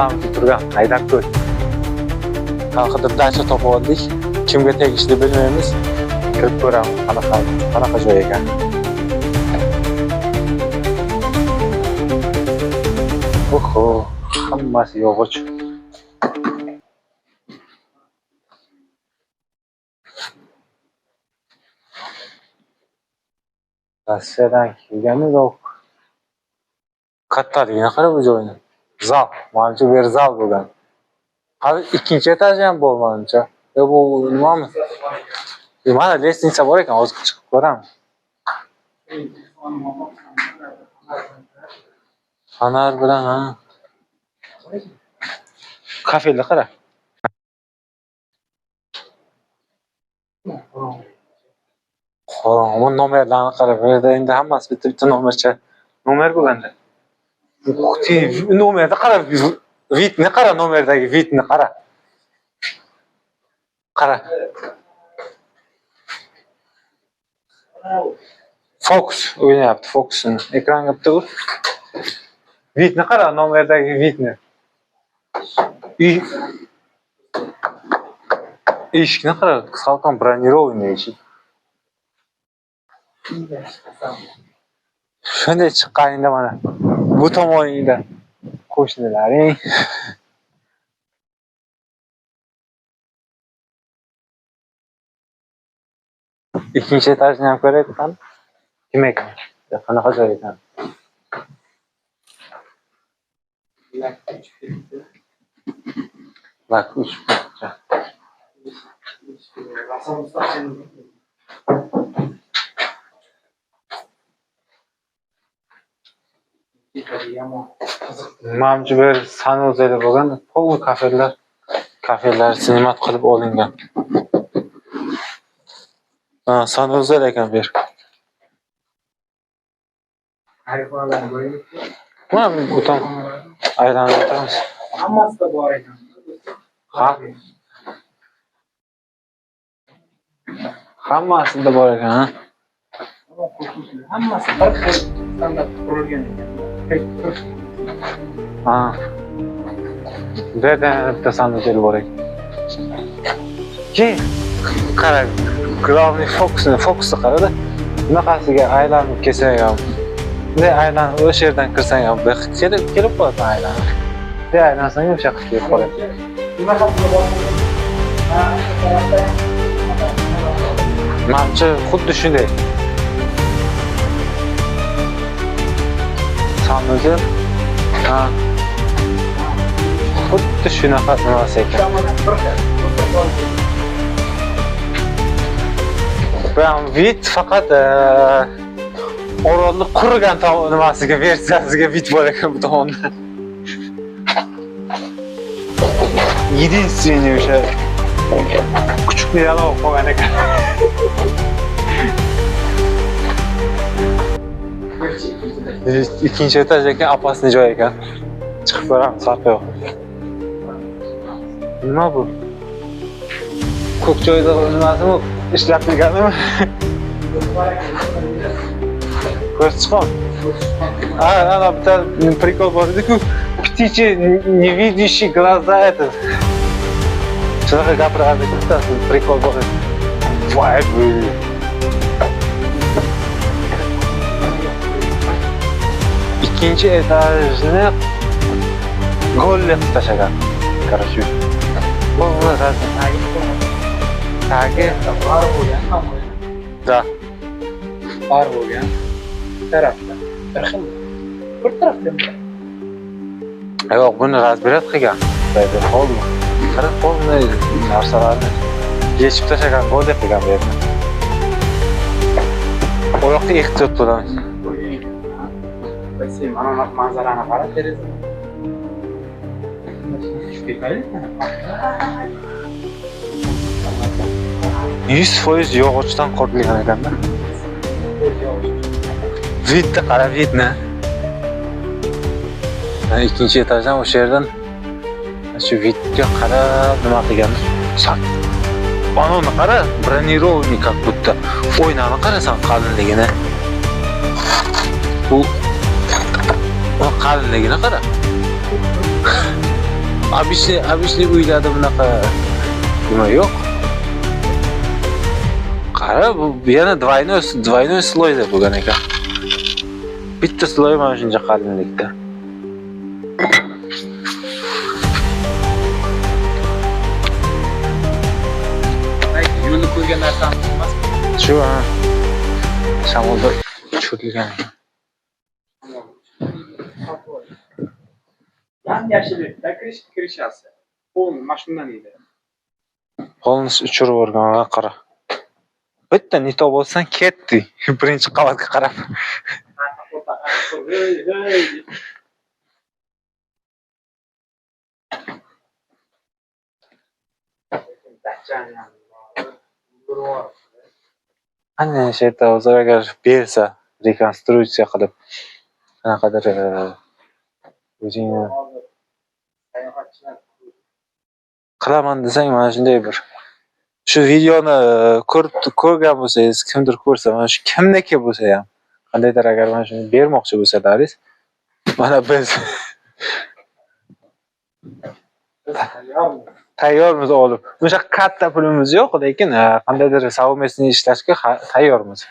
orqamizda turgan Haydarko'l haqida dacha topib oldik. Kimga tegishli bilmaymiz. Kirib ko'ramiz qanaqa joy ekan. Oho, hammasi yog'och. Rossiyadan kelgani yo'q. Kattaligini qara bu joyni. Zal, manimcha bu yer zal bo'lgan. Hali ikkinchi etaji ham bo'lmaguncha. Bu nimami? Mana lestnitsa bor ekan, hozir chiqib ko'ramiz. Fanar bilan ha. Kafeda qara. Qorong'u nomerlarni qara. Bu yerda endi hammasi bitta nomercha. Nomer bo'lganda. Nomerda qara. Vitni qara, nomerdagi vitni qara. Qara. Fokus o'ynayapti, fokusini. Ekranga bitta ur. Vitni qara, nomerdagi vitni. Eshikni qara, salqin bronirованный eshik. Shunday chiqqaningda mana bu tomoningda qo'shnilaring. Ikkinchi etajni ham ko'rayotgan. Kim ekan? Qanaqa joy ekan? Lak 3 punktcha. Manimcha bir San-Jozeda bo'lgan, pol kafelar sinemat qilib olingan. San-Jozeda ekan bu yer. Hayvonlar bo'yi. Mana bu tom aylanib o'tamiz. Hammasida bor ekan. Ha? Hammasida bor ekan, ha? Hammasi bir xil standart qurilgan ekan. Ha. Bu yerda bitta San-Jozeda bor ekan. Qara, globni fokusni qarada. Bunaqasiga aylanib kelsang ham, bunday aylanib o'sha yerdan kirsang ham kelib qoladi aylanib. Bunday aylansang o'sha yoqqa kelib qoladi. Manimcha xuddi shunday. San-Jozeda. Ha. Xuddi shunaqa nimasi ekan. Ben vit fakat orolni qurigan nimasiga versiyasiga vit bor ekan bu tomonda. Единственный o'sha kuchukni yalab qolgan ekan. İkinci etaj ekan, opasniy joy ekan. Chiqib ko'ramiz, farqi yo'q. Nima bu? Ko'k joyda nimasimi? İşlab turganimi? Ko'rchiqon. Ana bitta prikol bor edi-ku. Птичьи невидящие глаза это. Shunaqa gapirardi, bittasi prikol bor edi. Voy bu. İkinci etajni golle qilib tashlagan. Qarashu. Bu Tagi bar bo'lgan, ham bo'lgan. Da. Bar bo'lgan. Tarafda. Bir xil. Bir tarafdan. Yo'q, buni razbirat qilgan. Bayda qolmi? Qarab qolmi narsalarni yechib tashlagan, go'lda qilgan bu yerni. O yoqda ehtiyot bo'lamiz. Bilsam, mana manzarani qara, deraza. Shunday 100% yog'ochdan qurilgan ekanda. Vidni qara, vidni. Ikkinchi etajdan o'sha yerdan shu vidga qarab nima qilgan. Anoni qara, bronirованный как будто. O'ynani qarasan qalinligini. Bu qalinligini qara. Обычный uylarda bunaqa nima yo'q. Qara, bu yana двойной slойda bo'lgan ekan. Bitta sloy mana shuncha qalinlikda. Yo'lni ko'rgan narsamiz emas. Shu ha. Shamolda cho'tilgan ekan. Yam-yashillikda kirishasi. Qo'lni mashinadan edi. Qo'lni uchirib o'rgan, qara. Bitta nito bo'lsan ketdi. Birinchi qavatga qarab. Ana shu yerda hozir agar bersa, rekonstruksiya qilib qanaqadir o'zingni qilaman desang, mana shunday bir shu videoni ko'rgan bo'lsangiz, kimdir ko'rsa, mana shu kimniki bo'lsa ham, qandaydir agar mana shuni bermoqchi bo'lsalaringiz, mana biz tayyormiz olib. O'sha katta pulimiz yo'q, lekin qandaydir savomesini ishlashga tayyormiz.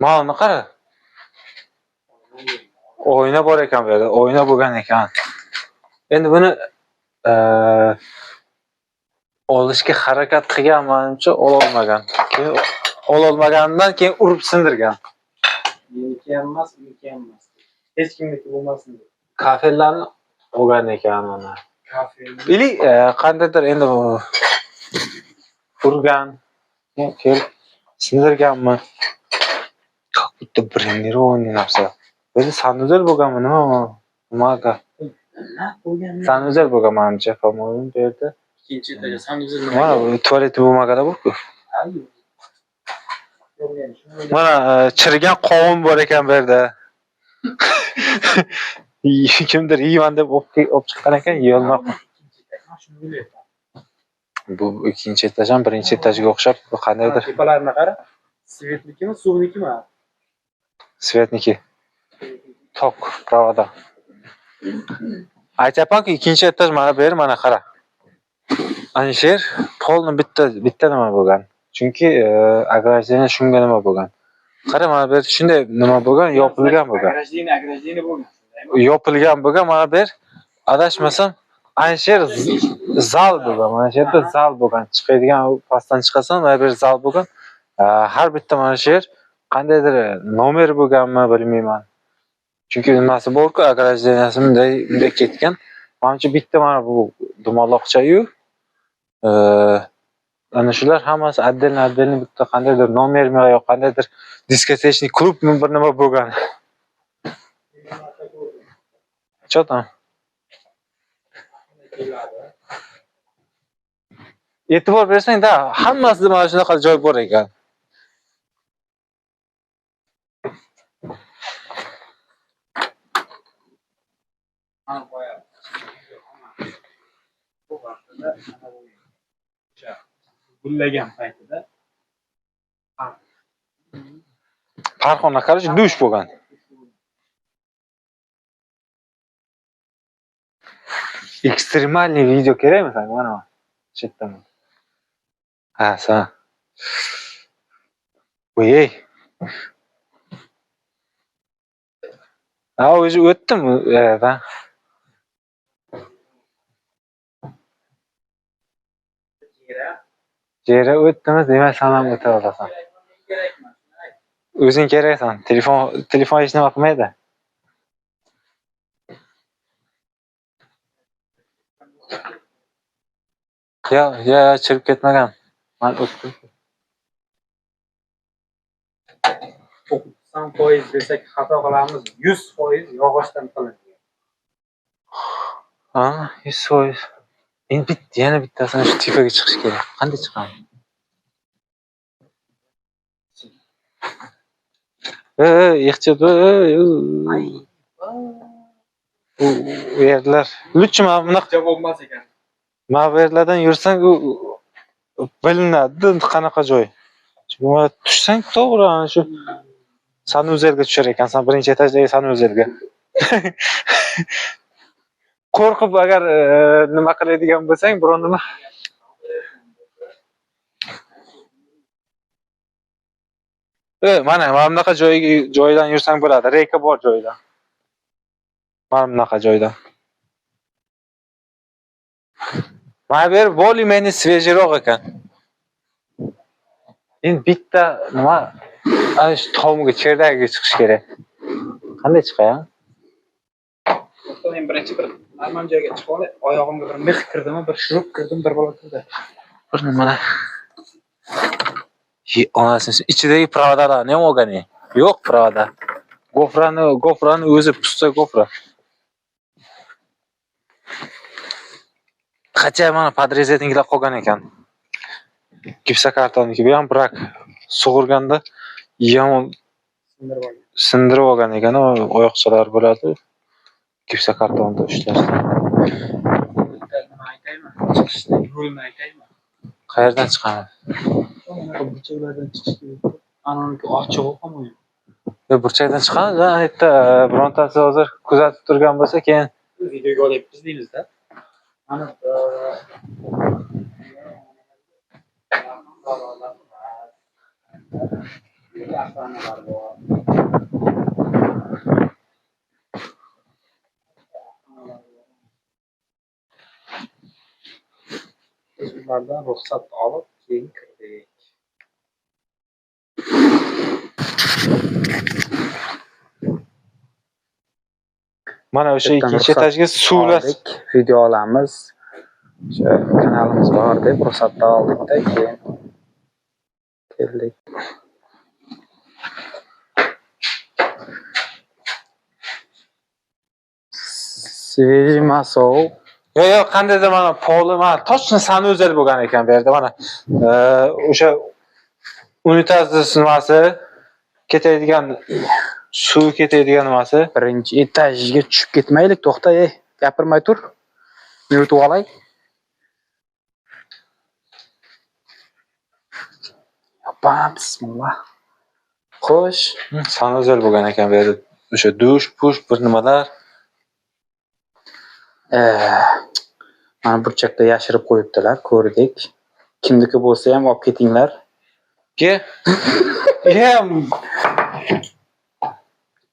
Mana qara. O'yna bor ekan bu yerda, o'yna bo'lgan ekan. Endi buni olishga harakat qilgan, menimcha ololmagan. Keyin ololmagandan keyin urib sindirgan. Meniki ham emas, uniki ham emas. Hech kimniki bo'lmasin deb. Kafellarni olgan ekan mana. Kafelni. Ili qandaydir endi urgan, keyin sindirganmi? Как будто bronированный narsa. O'zi sanuzel bo'lganmi nima? Nimaga? Sanuzel bo'lgan menimcha, по-моему, bu yerda. Ikkinchi etajda sanuzel nima? Mana bu tualet bo'lmaganda bu-ku. Mana chirigan qovun bor ekan bu yerda. Kimdir yeyman deb olib chiqqan ekan, yeyolmabman. Bu ikkinchi etaj ham birinchi etajga o'xshab qandaydir. Tepalarni qara. Svetnikimi, suvnikimi? Svetniki. Tok, pravoda. Aytayapman-ku, ikkinchi etaj mana bu yer, mana qara. Ana shu yer polni bitta nima bo'lgan. Chunki agrajeniya shunga nima bo'lgan. Qara, mana bu yer shunday nima bo'lgan, yopilgan bo'lgan. Agrajeniya bo'lgan. Yopilgan bo'lgan, mana bu yer adashmasam, ana shu yer zal bo'lgan. Mana shu yerda zal bo'lgan. Chiqadigan pastdan chiqasan, mana bu yer zal bo'lgan. Har bitta mana shu yer qandaydir nomer bo'lganmi bilmayman. Chunki nimasi bor-ku, agrajeniyasi bunday ketgan. Menimcha bitta mana bu dumaloqcha-yu. Ana shular hammasi отдельно bitta qandaydir nomermi yo qandaydir diskotechnik klubmi bir nima bo'lgan. Что там? E'tibor bersang-da, hammasida mana shunaqa joy bor ekan. Gullagan paytida Farxona qarash dush bo'lgan. Ekstremalniy video kerakmi senga? Mana chetdan. Ha, sa. Voy. O'zi o'tdim bu yerdan. Jera o'tdimi, demak sen ham o'ta olasan. O'zing keraksan. Telefon hech nima qilmaydi. Ya, chirib ketmagan. Men o'tdim. 90% desak xato qilamiz. 100% yog'ochdan qilingan. Ha, 100%. Endi yana bittasini shu tepaga chiqish kerak. Qanday chiqaman? Ehtiyot. u yerlar lutchi mana bunaqa Javob bo'lmas ekan. mana bu yerlardan yursang u bilinadi qanaqa joy. Chunki mana tushsang to'g'ri ana shu sanuzelga tushar ekansan, birinchi etajdagi sanuzelga. Qo'rqib agar nima qiladigan bo'lsang, biror nima mana bunaqa joydan yursang bo'ladi. Reka bor joydan. Mana bunaqa joydan. Mana bu yer более-менее свежеroq ekan. Endi bitta nima ana shu tomiga cherdagiga chiqish kerak. Qanday chiqayan? Men birinchi bir normal joyga chiqib olay. Oyog'imga bir mix kirdimi, bir shurub kirdim, bir bola kirdi. Bir nimalar. Onasining ichidagi provodalarni ham olgan. Yo'q provoda. Gofrani o'zi pusta gofra. Qancha mana podrezatniklar qolgan ekan. Gipsokartonniki bu ham brak sug'urganda yomon sindirib olgan ekan, oyoqchalar bo'ladi. Gipsokartonni ushlashdi. Nima aytaymi? Chiqishni yo'lni aytaymi? Qayerdan chiqamiz? Mana burchaklardan chiqish kerak. Anoniki ochiq qolmaydi. Burchakdan chiqamiz, ha, yerda birontasi hozir kuzatib turgan bo'lsa, keyin videoga olyapmiz deymiz-da. Mana ulardan ruxsat olib keyin kirdik. mana o'sha ikkinchi etajga suvlar video olamiz. O'sha kanalimiz bor deb ruxsatni oldik-da, keyin keldik. Свежий масол. Yo'q, qandaydir mana poli, mana toshni sanuzel bo'lgan ekan bu yerda. Mana o'sha unitazni nimasi ketadigan suv ketadigan nimasi. Birinchi etajga tushib ketmaylik, to'xta, gapirmay tur. Men o'tib olay. Bismillah. Xo'sh, sanuzel bo'lgan ekan bu yerda. O'sha dush, push, bir nimalar. Mana burchakda yashirib qo'yibdilar, ko'rdik. Kimniki bo'lsa ham olib ketinglar.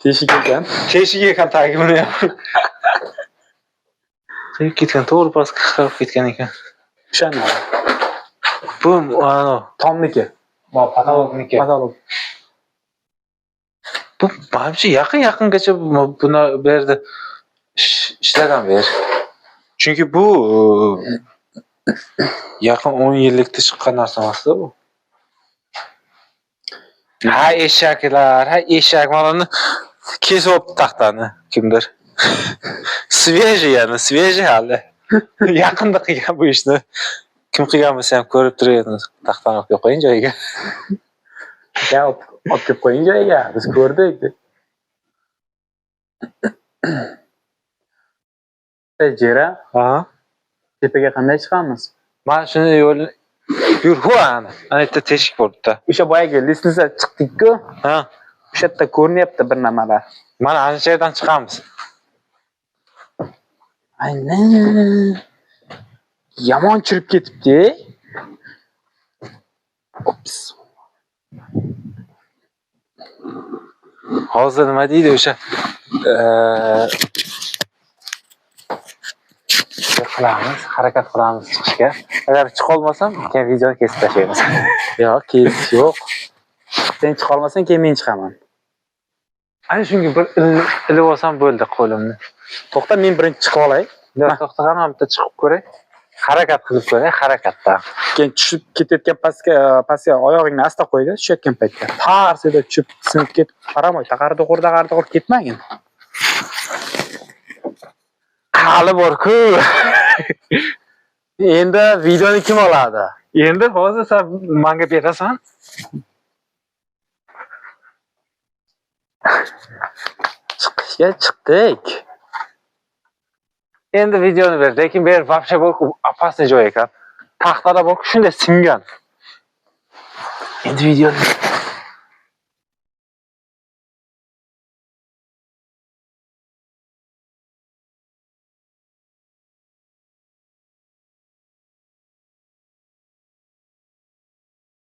Teshik ekan. Teshik ekan tagi buni ham. Qo'yib ketgan, to'g'ri pastga chiqarib ketgan ekan. O'shani. Bu ana tomniki. Patologniki. Patolog. Bu menimcha yaqingacha buni bu yerda ishlagan bu yer. Chunki bu yaqin 10 yillikda chiqqan narsa emas-da bu. Ha eshaklar, ha eshak mana kesib olibdi taxtani kimdir. Свежий yani, свежий hali. Yaqinda qilgan bu ishni. Kim qilgan bo'lsa ham ko'rib turamiz. Taxtani olib qo'ying joyiga. Ya olib kelib qo'ying joyiga. Biz ko'rdik. Jera. Ha? Tepaga qanday chiqamiz? Mana shuni yo'lni yur, ana yerda teshik borda. O'sha boyagi lestnisa chiqdik-ku. Ha. O'sha yerda ko'rinyapti bir nimalar. Mana ana shu yerdan chiqamiz. Aynan. Yomon chirib ketibdi. Ops. Hozir nima deydi o'sha harakat qilamiz chiqishga. Agar chiqa olmasam, keyin videoni kesib tashlaymiz. Yo'q, kesish yo'q. Sen chiqa olmasang, keyin men chiqaman. Ana shunga bir ilib olsam bo'ldi qo'limni. To'xta, men birinchi chiqib olay. Yo'q, to'xta, ham bitta chiqib ko'ray. Harakat qilib ko'ray, harakatda. Keyin tushib ketayotgan pastga oyog'ingni asta qo'ydi, tushayotgan paytda. Tars edi, tushib sinib ketib, qaramoy, taqardi-qo'rda ketmagin. Hali bor-ku. Endi videoni kim oladi? Endi hozir sen menga berasan. Chiqishga chiqdik. Endi videoni ber, lekin ber вообще bu opasniy joy ekan. Taxtada bu shunday singan. Endi videoni